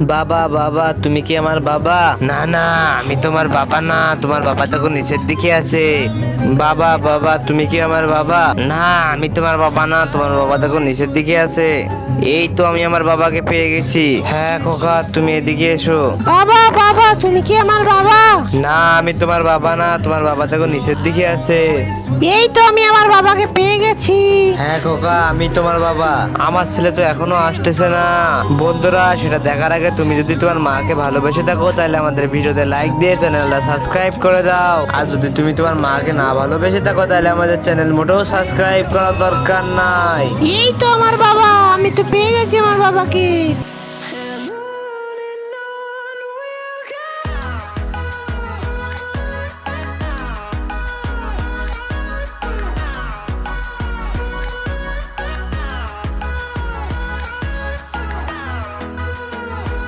বাবা বাবা, তুমি কি আমার বাবা? না না, আমি তোমার বাবা না, তোমার বাবা তখন নিচের দিকে আছে। বাবা বাবা, তুমি কি আমার বাবা? না, আমি তোমার বাবা না, তোমার বাবা তখন নিচের দিকে আছে। এই তো আমি আমার বাবাকে পেয়ে গেছি। হ্যাঁ খোকা, তুমি এদিকে এসো। বাবা বাবা, তুমি কি আমার বাবা? না, আমি তোমার বাবা না, তোমার বাবা তখন নিচের দিকে আছে। এই তো আমি আমার বাবাকে পেয়ে গেছি। হ্যাঁ খোকা, আমি তোমার বাবা। আমার ছেলে তো এখনো আসতেছে না। বন্ধুরা, সেটা দেখার আগে তুমি যদি তোমার মাকে ভালোবেসে থাকো তাহলে আমাদের ভিডিওতে লাইক দিয়ে চ্যানেলটা সাবস্ক্রাইব করে দাও। আর যদি তুমি তোমার মাকে না ভালোবেসে থাকো তাহলে আমাদের চ্যানেল মোটেও সাবস্ক্রাইব করার দরকার নাই। এই তো আমার বাবা, আমি তো পেয়ে গেছি আমার বাবাকে।